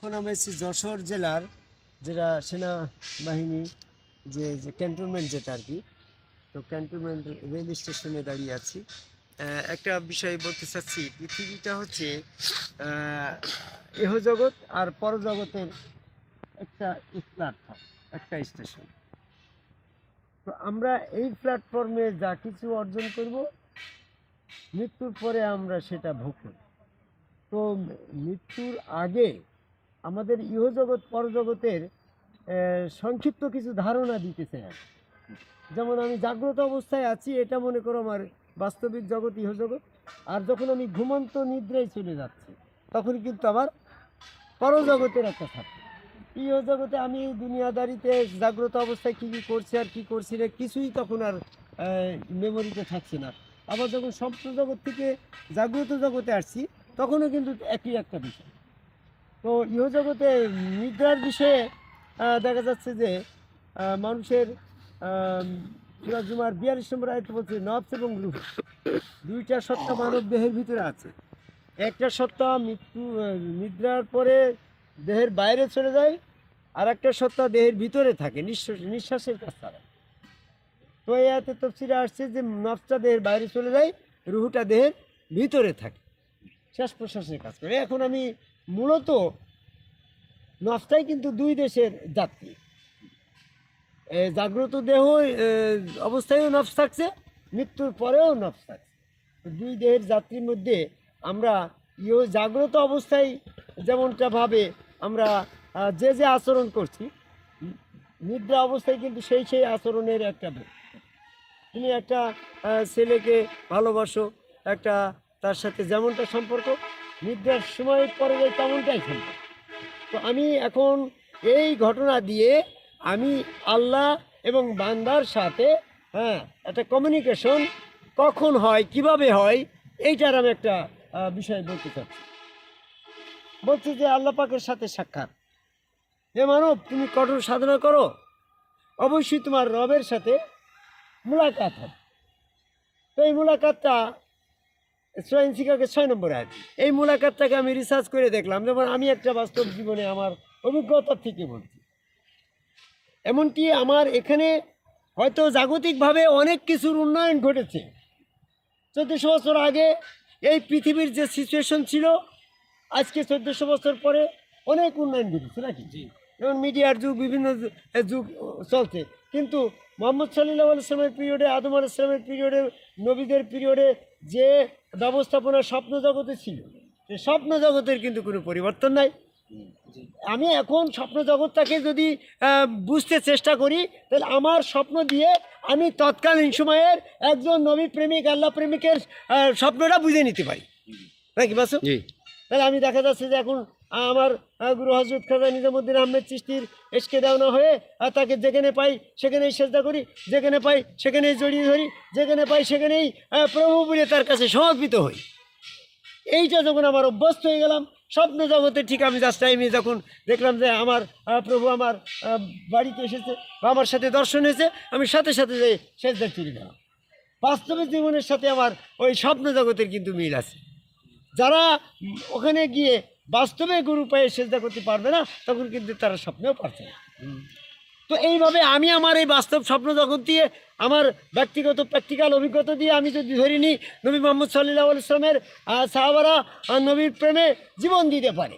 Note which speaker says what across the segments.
Speaker 1: এখন আমরা এসেছি যশোর জেলার যেটা সেনাবাহিনী যে ক্যান্টনমেন্ট যেটা আর কি। তো ক্যান্টনমেন্ট রেল স্টেশনে দাঁড়িয়ে আছি। একটা বিষয় বলতে চাচ্ছি, পৃথিবীটা হচ্ছে ইহজগৎ আর পরজগতের একটা প্ল্যাটফর্ম, একটা স্টেশন। তো আমরা এই প্ল্যাটফর্মে যা কিছু অর্জন করব, মৃত্যুর পরে আমরা সেটা ভোগ করি। তো মৃত্যুর আগে আমাদের ইহজগৎ পরজগতের সংক্ষিপ্ত কিছু ধারণা দিতে চাই। যেমন আমি জাগ্রত অবস্থায় আছি, এটা মনে করো আমার বাস্তবিক জগৎ ইহজগৎ। আর যখন আমি ঘুমন্ত নিদ্রায় চলে যাচ্ছি, তখন কিন্তু আমার পরজগতের একটা ছাত্র। ইহজগতে আমি দুনিয়াদারিতে জাগ্রত অবস্থায় কী কী করছি আর কী করছি না, কিছুই তখন আর মেমোরিতে থাকছে না। আবার যখন স্বপ্ন জগৎ থেকে জাগ্রত জগতে আসছি, তখনও কিন্তু একই একটা বিষয়। তো ইহজগতে নিদ্রার বিষয়ে দেখা যাচ্ছে যে মানুষের সূরা জুমার 42 নম্বর আয়াতে বলছে, নফস এবং রূহ দুইটা সত্তা মানব দেহের ভিতরে আছে। একটা সত্তা নিদ্রার পরে দেহের বাইরে চলে যায়, আর একটা সত্তা দেহের ভিতরে থাকে নিঃশ্বাসের কাজ ছাড়া। তো এই আয়াতে তাফসীরে আসছে যে নফসটা দেহের বাইরে চলে যায়, রুহটা দেহের ভিতরে থাকে, শ্বাস প্রশ্বাসের কাজ করে। এখন আমি মূলত নফসটাই কিন্তু দুই দেশের যাত্রী। জাগ্রত দেহ অবস্থায়ও নফস থাকছে, মৃত্যুর পরেও নফস থাকছে। দুই দেহের যাত্রীর মধ্যে আমরা জাগ্রত অবস্থায় যেমনটা ভাবে আমরা যে আচরণ করছি, নিদ্রা অবস্থায় কিন্তু সেই আচরণের একটা ভেদ। তুমি একটা ছেলেকে ভালোবাসো, একটা তার সাথে যেমনটা সম্পর্ক, নিদ্রার সময় পরে যায় তেমনটাই সম্পর্ক। তো আমি এখন এই ঘটনা দিয়ে আমি আল্লাহ এবং বান্দার সাথে একটা কমিউনিকেশন কখন হয়, কিভাবে হয়, এইটার আমি একটা বিষয় বলতে চাচ্ছি। বলছি যে আল্লাহ পাকের সাথে সাক্ষাৎ। হে মানব, তুমি কঠোর সাধনা করো, অবশ্যই তোমার রবের সাথে মুলাকাত হবে। তো এই মুলাকাতটা সূরা ইনশিকাকে 6 নম্বর আয়াত। এই মুলাকাতটাকে আমি রিসার্চ করে দেখলাম, যেমন আমি একটা বাস্তব জীবনে আমার অভিজ্ঞতার থেকে বলছি। এমনকি আমার এখানে হয়তো জাগতিকভাবে অনেক কিছুর উন্নয়ন ঘটেছে। 1400 বছর আগে এই পৃথিবীর যে সিচুয়েশন ছিল, আজকে 1400 বছর পরে অনেক উন্নয়ন ঘটেছে নাকি? যেমন মিডিয়ার যুগ, বিভিন্ন যুগ চলছে। কিন্তু মোহাম্মদ সাল্লাল্লাহু আলাইহি ওয়াসাল্লামের পিরিয়ডে, আদম আলাইহিস সালামের পিরিয়ডে, নবীদের পিরিয়ডে যে ব্যবস্থাপনা স্বপ্ন জগতে ছিল, সেই স্বপ্ন জগতের কিন্তু কোনো পরিবর্তন নাই। আমি এখন স্বপ্ন জগৎটাকে যদি বুঝতে চেষ্টা করি, তাহলে আমার স্বপ্ন দিয়ে আমি তৎকালীন সময়ের একজন নবী প্রেমিক, আল্লাহ প্রেমিকের স্বপ্নটা বুঝে নিতে পারি নাকি বাসু? তাহলে আমি দেখা যাচ্ছে যে এখন আমার গুরু হযরত খাজা নিজামুদ্দিন আহমেদ চিশতির এসকে দেওয়া হয়ে তাকে যেখানে পাই সেখানেই সেজদা করি, যেখানে পাই সেখানেই জড়িয়ে ধরি, যেখানে পাই সেখানেই প্রভু বলে তার কাছে সমর্পিত হই। এইটা যখন আমার অভ্যস্ত হয়ে গেলাম, স্বপ্ন জগতে ঠিক আমি জাস্ট টাইমে যখন দেখলাম যে আমার প্রভু আমার বাড়িতে এসেছে বা আমার সাথে দর্শন হয়েছে, আমি সাথে সাথে যে সেজদা চলে গেলাম। বাস্তবিক জীবনের সাথে আমার ওই স্বপ্ন জগতের কিন্তু মিল আছে। যারা ওখানে গিয়ে বাস্তবে গুরু পায়ে সেজদা করতে পারবে না, তখন কিন্তু তারা স্বপ্নেও পারছে না। তো এইভাবে আমি আমার এই বাস্তব স্বপ্ন জগৎ দিয়ে, আমার ব্যক্তিগত প্র্যাকটিক্যাল অভিজ্ঞতা দিয়ে আমি যদি ধরে নিই, নবী মুহাম্মদ সাল্লাল্লাহু আলাইহি ওয়াসাল্লামের সাহাবারা নবীর প্রেমে জীবন দিতে পারে।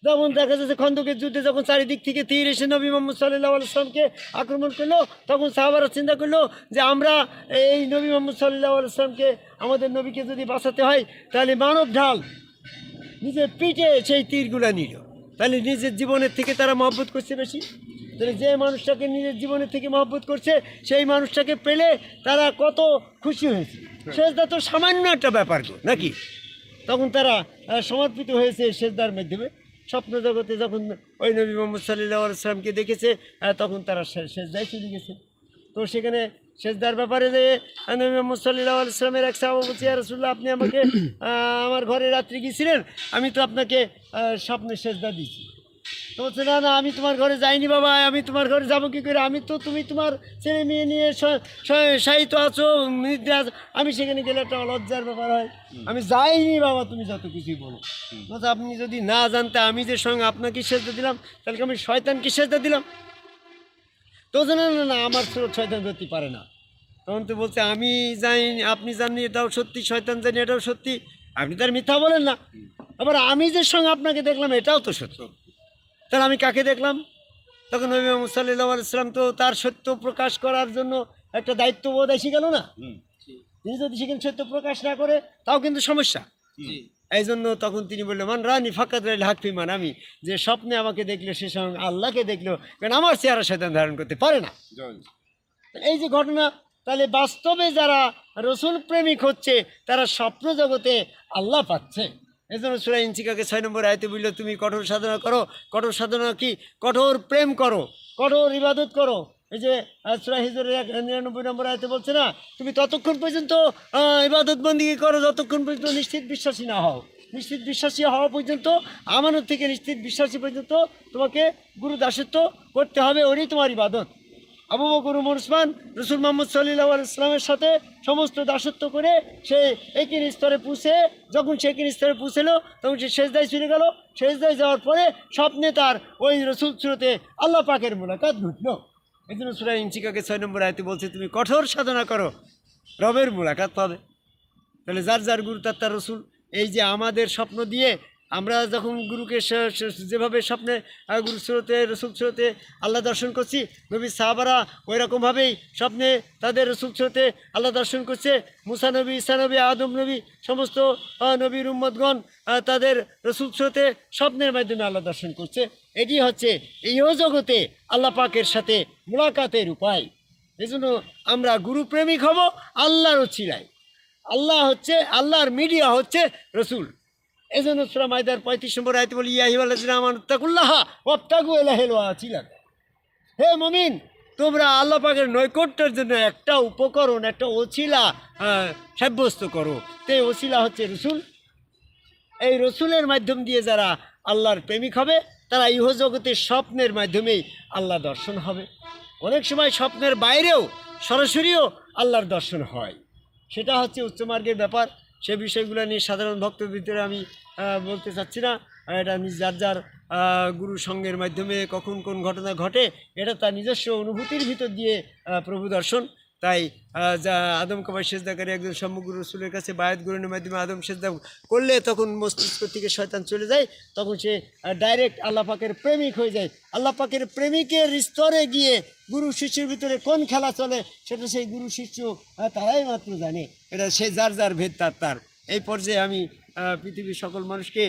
Speaker 1: যেমন দেখা যাচ্ছে খন্দকের যুদ্ধে যখন চারিদিক থেকে তীর এসে নবী মুহাম্মদ সাল্লাল্লাহু আলাইহি ওয়াসাল্লামকে আক্রমণ করলো, তখন সাহাবারা চিন্তা করলো যে আমরা এই নবী মুহাম্মদ সাল্লাল্লাহু আলাইহি ওয়াসাল্লামকে, আমাদের নবীকে যদি বাঁচাতে হয়, তাহলে মানব ঢাল নিজের পিঠে সেই তীরগুলো নিল। তাহলে নিজের জীবনের থেকে তারা মহব্বত করছে বেশি। তাহলে যে মানুষটাকে নিজের জীবনের থেকে মহব্বত করছে, সেই মানুষটাকে পেলে তারা কত খুশি হয়েছে। সেজদা তো সামান্য একটা ব্যাপার নাকি? তখন তারা সমর্পিত হয়েছে সেজদার মাধ্যমে। স্বপ্ন জগতে যখন ওই নবী মুহাম্মদ সাল্লাল্লাহু আলাইহি ওয়াসাল্লামকে দেখেছে, তখন তারা সেজদায় চলে গেছে। তো সেখানে সেজদার ব্যাপারে যে নবী মুহাম্মদ সাল্লাল্লাহু আলাইহি ওয়াসাল্লামের এক সাহাবা বলছে, ইয়া রাসূলুল্লাহ, আপনি আমাকে আমার ঘরে রাত্রি গিয়েছিলেন, আমি তো আপনাকে স্বপ্নে সেজদা দিয়েছি। তো বলছে না না, আমি তোমার ঘরে যাইনি বাবা, আমি তোমার ঘরে যাবো কী করে, আমি তো, তুমি তোমার ছেলে মেয়ে নিয়ে শায়িত আছো, নিদ্রা আছো, আমি সেখানে গেলে একটা লজ্জার ব্যাপার হয়, আমি যাইনি বাবা, তুমি যত কিছুই বলো। বলছে আপনি যদি না জানতে আমি যে সঙ্গে আপনাকে সেজদা দিলাম, তাহলে আমি শয়তানকে সেজদা দিলাম। তো বলছে না না না, আমার শয়তান ধরতে পারে না। তখন তো বলছে আমি জানি, আপনি জানি এটাও সত্যি, শয়তান জানি এটাও সত্যি, আপনি তার মিথ্যা বলেন না। আবার আমি যে সঙ্গে আপনাকে দেখলাম এটাও তো সত্য, তাহলে আমি কাকে দেখলাম? তখন নবী মুহাম্মদ সাল্লাল্লাহু আলাইহি ওয়াসাল্লাম তো তার সত্য প্রকাশ করার জন্য একটা দায়িত্ববোধ এসে গেল না। তিনি যদি সেখানে সত্য প্রকাশ না করে তাও কিন্তু সমস্যা। এই জন্য তখন তিনি বললেন মান রানি ফাকাত রাইল হাক ফিমান, আমি যে স্বপ্নে আমাকে দেখলো সে সঙ্গে আল্লাহকে দেখলো, কারণ আমার চেহারা শয়তান ধারণ করতে পারে না। এই যে ঘটনা, তাহলে বাস্তবে যারা রসুল প্রেমিক হচ্ছে তারা স্বপ্ন জগতে আল্লাহ পাচ্ছে। এই জন্য সূরা ইনশিকাকে 6 নম্বর আয়াতে বলল তুমি কঠোর সাধনা করো। কঠোর সাধনা কি? কঠোর প্রেম করো, কঠোর ইবাদত করো। এই যে সূরা হিজরের 99 নম্বর আয়াতে বলছে না, তুমি ততক্ষণ পর্যন্ত ইবাদত বন্দিগি করো যতক্ষণ পর্যন্ত নিশ্চিত বিশ্বাসী না হও। নিশ্চিত বিশ্বাসী হওয়া পর্যন্ত, আমানত থেকে নিশ্চিত বিশ্বাসী পর্যন্ত তোমাকে গুরু দাসত্ব করতে হবে, ওরই তোমার ইবাদত। আবু বকর ওমর ওসমান রসুল মুহাম্মদ সাল্লাল্লাহু আলাইহি ওয়াসাল্লামের সাথে সমস্ত দাসত্ব করে সে একই স্তরে পৌঁছে, যখন সে একই স্তরে পৌঁছলো তখন সে সেজদায় চলে গেল। সেজদায় যাওয়ার পরে স্বপ্নে তার ওই রসুল সুরতে আল্লাহ পাকের মুলাকাত ঘটল। এই জন্য সূরা ইনশিকাকে 6 নম্বর আয়াতে বলছে তুমি কঠোর সাধনা করো, রবের মুলাকাত পাবে। তাহলে যার যার গুরু তার রসুল। এই যে আমাদের স্বপ্ন দিয়ে আমরা যখন গুরুকে যেভাবে স্বপ্নে গুরু স্রোতে রসুল স্রোতে আল্লাহ দর্শন করছি, নবী সাহাবারা ওই রকমভাবেই স্বপ্নে তাদের রসুল স্রোতে আল্লাহ দর্শন করছে। মুসা নবী, ঈসা নবী, আদম নবী, সমস্ত নবীর উম্মতগণ তাদের রসুল স্রোতে স্বপ্নের মাধ্যমে আল্লাহ দর্শন করছে। এটি হচ্ছে এই জগতে আল্লাহ পাকের সাথে মুলাকাতের উপায়। এই জন্য আমরা গুরু প্রেমিক হব আল্লাহর উছিলায়। আল্লাহ হচ্ছে, আল্লাহর মিডিয়া হচ্ছে রসুল। এই জন্য সূরা মাইদার 35 নম্বর আয়াতে বলি ইয়া আইয়ুহাল্লাযীনা আমানুত্তাকুল্লাহ ওয়াবতাগু ইলাইহিল ওয়াসিলা। হে মুমিন, তোমরা আল্লাহ পাকের নৈকট্যের জন্য একটা উপকরণ, একটা ওসিলা সাব্যস্ত করো। তো এই ওসিলা হচ্ছে রসুল। এই রসুলের মাধ্যম দিয়ে যারা আল্লাহর প্রেমিক হবে তারা ইহজগতের স্বপ্নের মাধ্যমেই আল্লাহ দর্শন হবে। অনেক সময় স্বপ্নের বাইরেও সরাসরিও আল্লাহর দর্শন হয়, সেটা হচ্ছে উচ্চমার্গের ব্যাপার। সে বিষয়গুলো নিয়ে সাধারণ ভক্তের ভিতরে আমি বলতে চাচ্ছি না। এটা যার যার গুরু সঙ্গের মাধ্যমে কখন কোন ঘটনা ঘটে এটা তার নিজস্ব অনুভূতির ভিতর দিয়ে প্রভু দর্শন। তাই যা আদম কাবায় সেজদাকারী একজন সমগ্র রসুলের কাছে বায়াত গ্রহণের মাধ্যমে আদম সেজদা করলে তখন মস্তিষ্ক থেকে শয়তান চলে যায়, তখন সে ডাইরেক্ট আল্লাহ পাকের প্রেমিক হয়ে যায়। আল্লাহ পাকের প্রেমিকের স্তরে গিয়ে গুরু শিষ্যের ভিতরে কোন খেলা চলে সেটা সেই গুরু শিষ্য তারাই মাত্র জানে। এটা সে যার যার ভেদ তার। এই পর্যায়ে আমি পৃথিবীর সকল মানুষকে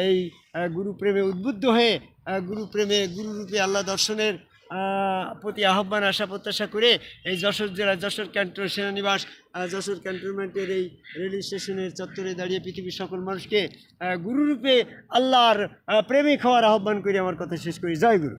Speaker 1: এই গুরু প্রেমে উদ্বুদ্ধ হয়ে গুরু প্রেমে গুরুরূপে আল্লাহ দর্শনের প্রতি আহ্বান আশা প্রত্যাশা করে এই যশোর জেলা যশোর ক্যান্টন সেনানিবাস যশোর ক্যান্টনমেন্টের এই রেল স্টেশনের চত্বরে দাঁড়িয়ে পৃথিবীর সকল মানুষকে গুরুরূপে আল্লাহর প্রেমিক হওয়ার আহ্বান করে আমার কথা শেষ করি। জয় গুরু।